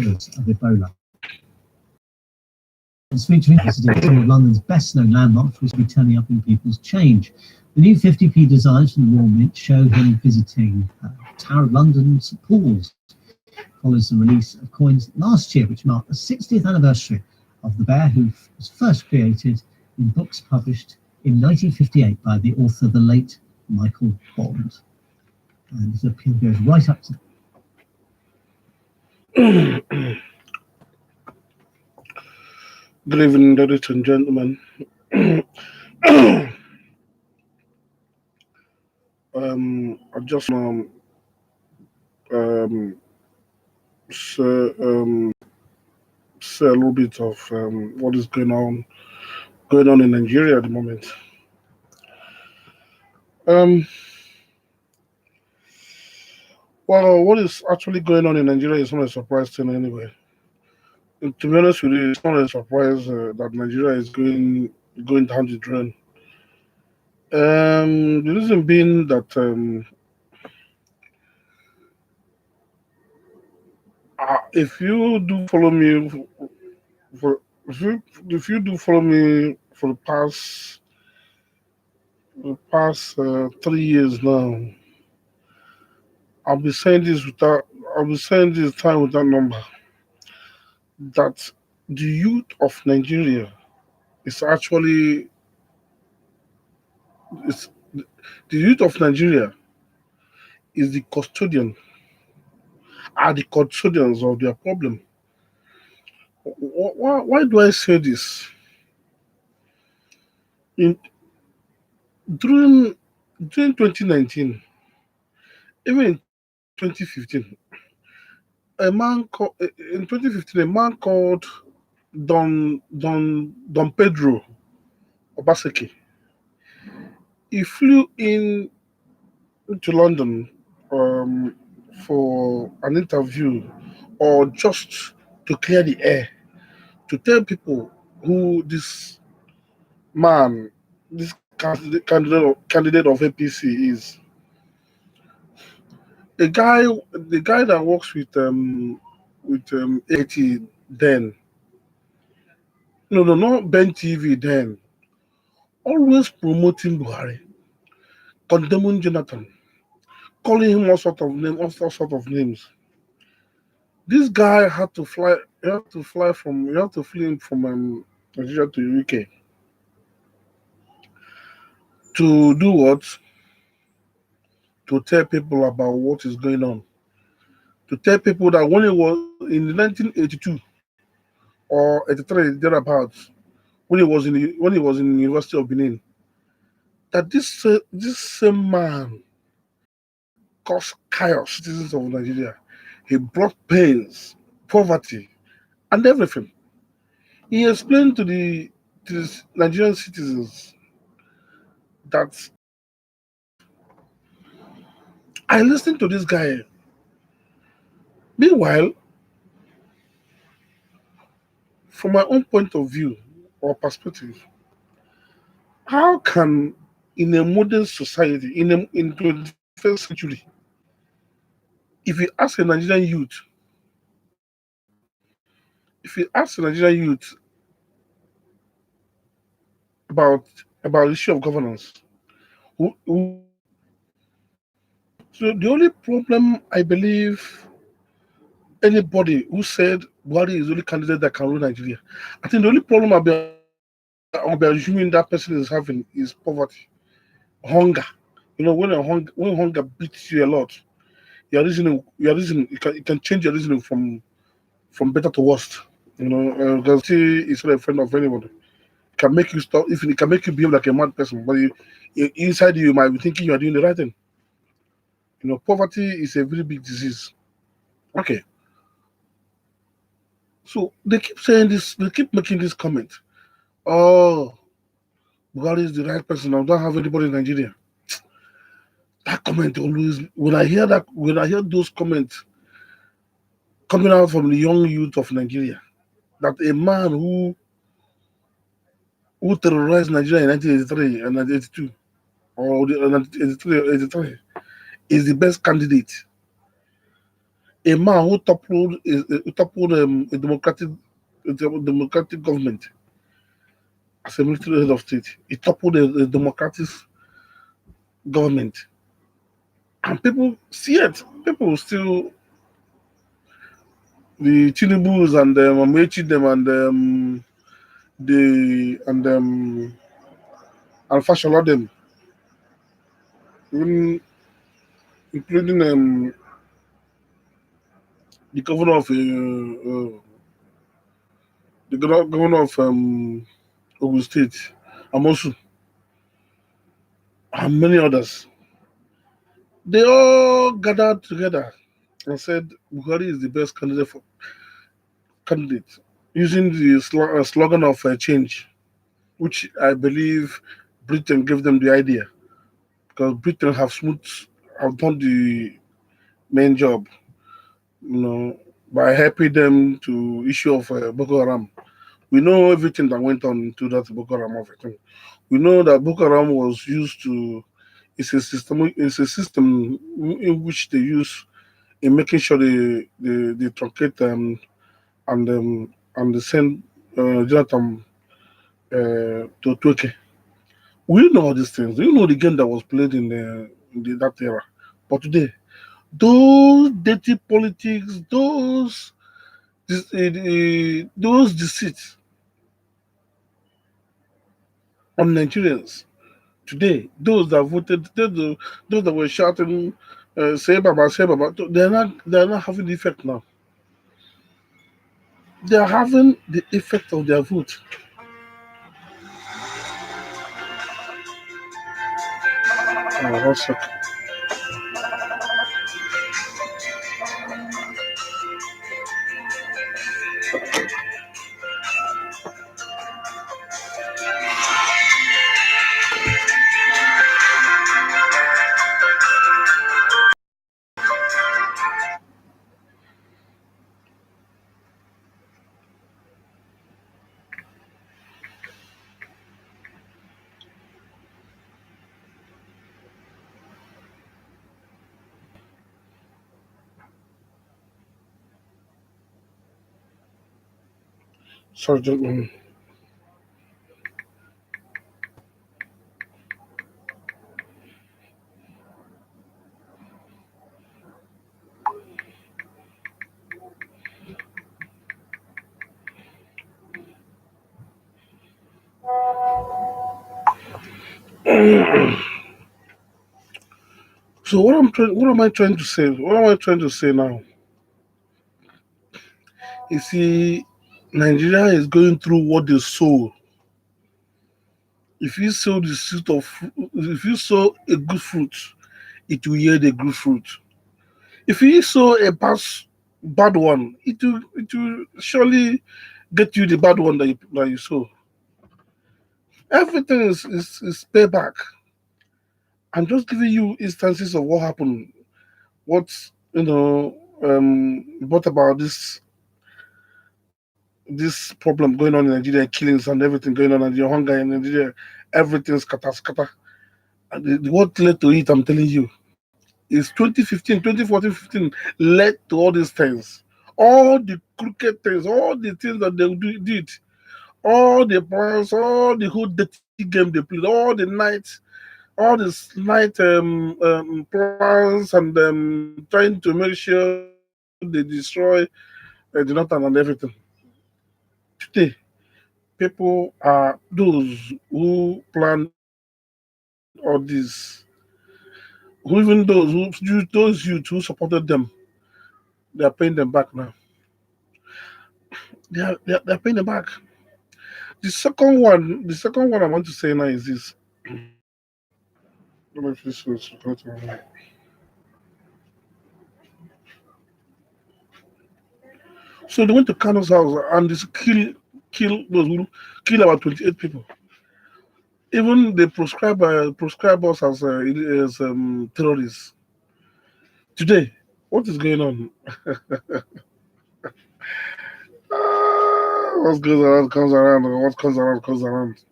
outbreaks of Ebola. It's featuring visiting some of London's best-known landmarks, which will be turning up in people's change. The new 50p designs from the Royal Mint showed him visiting Tower of London, St Paul's, follows the release of coins last year, which marked the 60th anniversary of the bear, who was first created in books published in 1958 by the author, the late Michael Bond. And this appeal goes right up to... Good evening, ladies and gentlemen. I just say, say a little bit of what is going on in Nigeria at the moment. Well, what is actually going on in Nigeria is not a surprise thing anyway. And to be honest with you, it's not a surprise that Nigeria is going down the drain. The reason being that if you do follow me for if you do follow me for the past 3 years now, I'll be saying this time without number, that the youth of Nigeria is actually is the youth of Nigeria is the custodians of their problem. Why do I say this? In during 2019, even in 2015, a man called Don Pedro Obaseki. He flew into London for an interview, or just to clear the air, to tell people who this man, this candidate of APC is. The guy that works with 80 then. No, not Ben TV then. Always promoting Buhari, condemning Jonathan, calling him all sort of names. This guy had to fly. He had to fly from Nigeria to UK to do what? To tell people about what is going on. To tell people that when it was in 1982 or 83 thereabouts, when he was in the University of Benin, that this same man caused chaos, citizens of Nigeria. He brought pains, poverty, and everything. He explained to the Nigerian citizens that I listened to this guy. Meanwhile, from my own point of view or perspective, how can in a modern society, in 21st century, if you ask a Nigerian youth, about the issue of governance, who so the only problem I believe anybody who said Buhari is the only candidate that can rule Nigeria, I think the only problem I'll be assuming that person is having is poverty, hunger. You know, when hunger beats you a lot, you can change your reasoning from better to worst. You know, because he is not a friend of anybody. It can make you stop. If it can make you behave like a mad person, but inside you might be thinking you are doing the right thing. You know, poverty is a very big disease. Okay. So they keep saying this, they keep making this comment. Oh, Buhari is the right person. I don't have anybody in Nigeria. That comment always, when I hear those comments coming out from the young youth of Nigeria, that a man who terrorized Nigeria in 1983 and 1982, or 1983 is the best candidate. a man who toppled a democratic government as a military head of state. He toppled a democratic government, and people see it. People still the Tinubus and Amechi them the and Fashola them, even including the governor of governor of Ogun State, Amosu, and many others. They all gathered together and said Buhari is the best candidate, using the slogan of change, which I believe Britain gave them the idea, because Britain have done the main job, by helping them to issue of Boko Haram. We know everything that went on into that Boko Haram of it. We know that Boko Haram was used to. It's a system in which they use in making sure they truncate and they send Jonathan to Turkey. We know all these things. We know the game that was played in that era. But today, those dirty politics, those deceits on Nigerians today, those that voted, those that were shouting, say Baba, they're not having the effect now. They are having the effect of their vote. One second. Sorry, gentlemen. So what am I trying to say? What am I trying to say now? You see, Nigeria is going through what they sow. If you sow a good fruit, it will yield a good fruit. If you sow a bad one, it will surely get you the bad one that you sow. Everything is payback. I'm just giving you instances of what happened. What's what about this problem going on in Nigeria, killings and everything going on in Nigeria, hunger in Nigeria, everything's scatter. And what led to it, I'm telling you, is 2015, 2014, 15 led to all these things. All the crooked things, all the things that they did, all the plans, all the whole dirty game they played, all this night plans and trying to make sure they destroy Jonathan and everything. Today, people are those who planned all this, who even those youth who supported them, they are paying them back now. They're paying them back. The second one I want to say now is this. Let me finish this. So they went to Kano's house and this kill those who kill about 28 people. Even they prescribe us as terrorists. Today, what is going on? What goes around comes around, or what comes around comes around.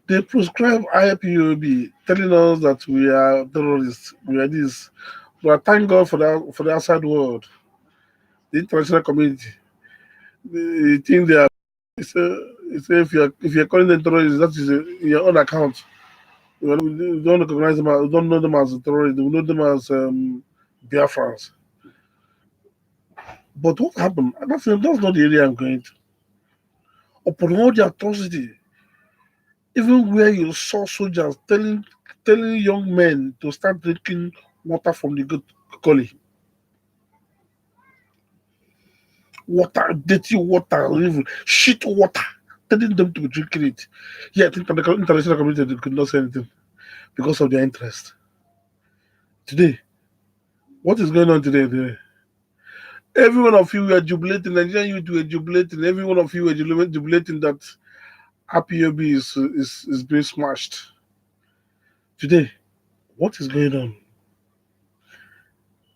They prescribe IPOB, telling us that we are terrorists, we are this. But thank God for the outside world, the international community. They think they are. It's if you're calling them terrorists, that is your own account. You don't recognize them. You don't know them as terrorists. You know them as Biafrans. But what happened? That's not the area I'm going to. Upon all the atrocity, even where you saw soldiers telling young men to start drinking water from the gully, water, dirty water, even shit water, telling them to be drinking it. Yeah, I think the international community could not say anything because of their interest. Today, what is going on today? Every one of you were jubilating, Nigerian youth were jubilating, every one of you were jubilating that IPOB is being smashed. Today, what is going on?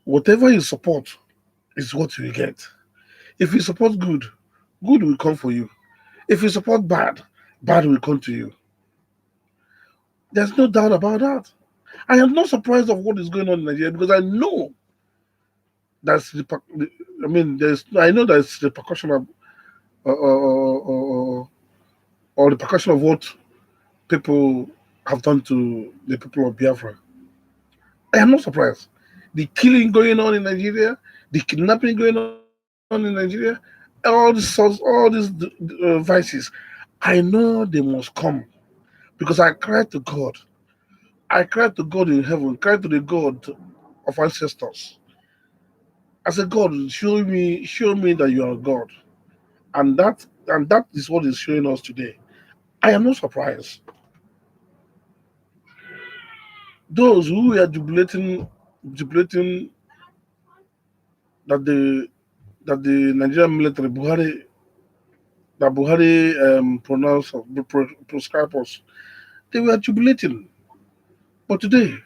Whatever you support is what you get. If you support good, good will come for you. If you support bad, bad will come to you. There's no doubt about that. I am not surprised of what is going on in Nigeria because I know that's the. I mean, I know there's the repercussion of, or the repercussion of what people have done to the people of Biafra. I am not surprised. The killing going on in Nigeria, the kidnapping going on in Nigeria, all these vices. I know they must come because I cried to God. I cried to God in heaven, cried to the God of ancestors. I said, God, show me that you are God. And that is what is showing us today. I am not surprised. Those who are jubilating that the Nigerian military Buhari prescribed us, they were jubilating. But today,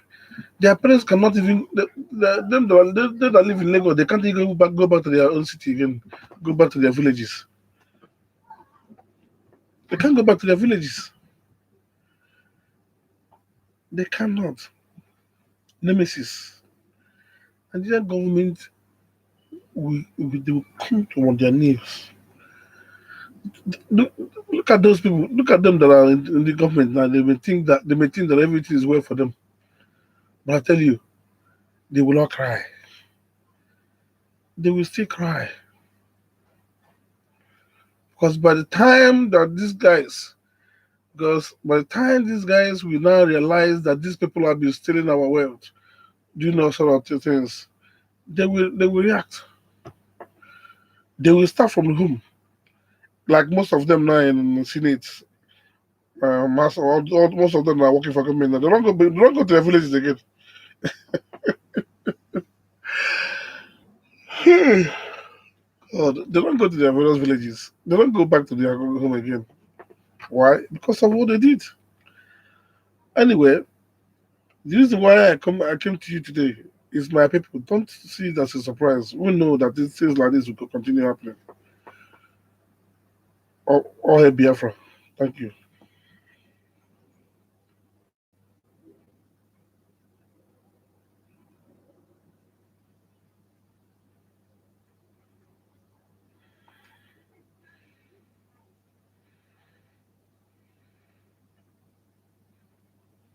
their parents cannot even they that live in Lagos, they can't even go back to their own city again, go back to their villages. They can't go back to their villages. They cannot. Nemesis. Nigerian government they will come to on their knees. Look at those people. Look at them that are in the government now. They may think that everything is well for them. But I tell you, they will not cry. They will still cry. Because by the time these guys will now realize that these people have been stealing our wealth, doing all sort of things, they will react. They will start from home. Like most of them now in the Senate, most of them are working for government. Now. They don't go to their villages again. God, they don't go to their various villages. They don't go back to their home again. Why? Because of what they did. Anyway, the reason why I came to you today is my people. Don't see it as a surprise. We know that things like this will continue happening. All Biafra. Thank you.